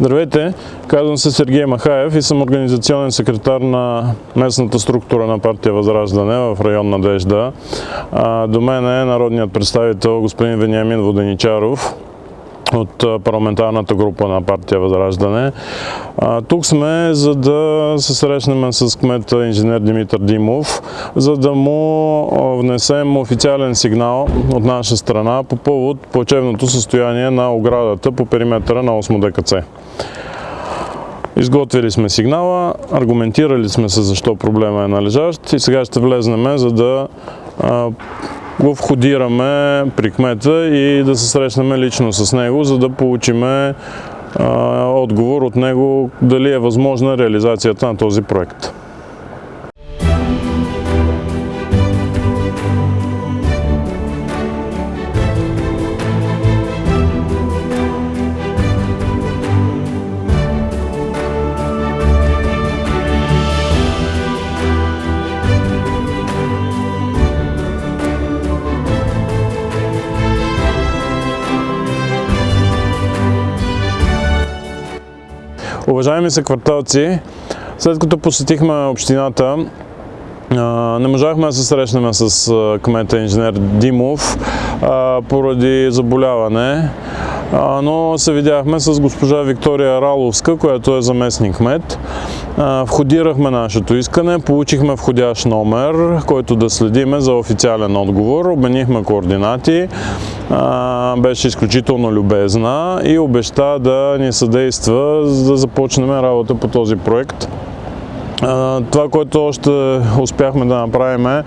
Здравейте, казвам се Сергей Махаев и съм организационен секретар на местната структура на партия Възраждане в район Надежда. До мен е народният представител господин Вениамин Воденичаров от парламентарната група на партия Възраждане. Тук сме, за да се срещнем с кмета инженер Димитър Димов, за да му внесем официален сигнал от наша страна по повод плачевното състояние на оградата по периметъра на 8 ДКЦ. Изготвили сме сигнала, аргументирали сме се защо проблема е належащ и сега ще влезнем, за да го входираме при кмета и да се срещнем лично с него, за да получим отговор от него дали е възможна реализацията на този проект. Уважаеми съкварталци, след като посетихме общината, не можахме да се срещнем с кмета инженер Димов поради заболяване, но се видяхме с госпожа Виктория Раловска, която е заместник кмет. Входирахме нашето искане, получихме входящ номер, който да следиме за официален отговор, обменихме координати, беше изключително любезна и обеща да ни съдейства, за да започнем работа по този проект. Това, което още успяхме да направим е,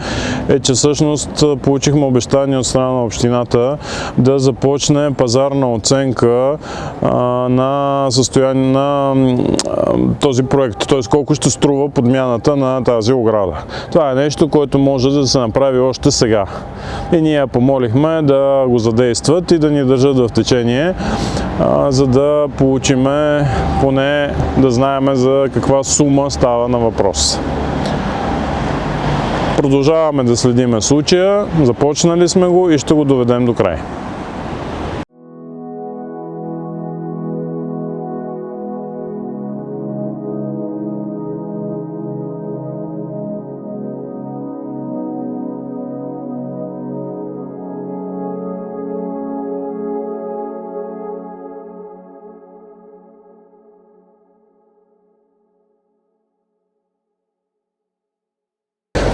че всъщност получихме обещание от страна на общината да започне пазарна оценка на състояние на този проект, т.е. колко ще струва подмяната на тази ограда. Това е нещо, което може да се направи още сега. И ние помолихме да го задействат и да ни държат в течение, за да получим поне да знаем за каква сума става на въпрос. Продължаваме да следиме случая, започнали сме го и ще го доведем до край.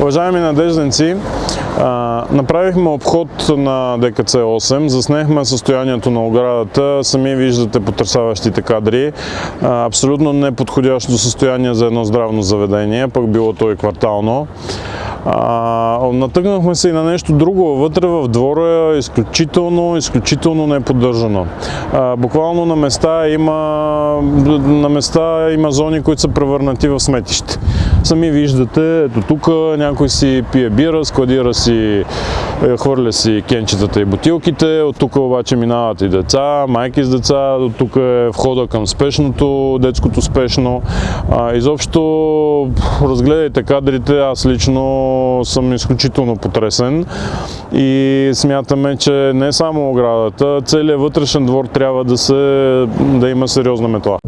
Уважаеми надежденци, направихме обход на ДКЦ 8, заснехме състоянието на оградата, сами виждате потресаващите кадри, абсолютно неподходящо състояние за едно здравно заведение, пък било то и квартално. Натъкнахме се и на нещо друго. Вътре в двора е изключително неподдържано. Буквално на места има зони, които са превърнати в сметище. Сами виждате, ето тук някой си пие бира, складира си, хвърля си кенчетата и бутилките, от тук обаче минават и деца, майки с деца, от тук е входа към спешното, детското спешно. Изобщо разгледайте кадрите, аз лично съм изключително потресен и смятаме, че не само оградата, целият вътрешен двор трябва да има сериозна метла.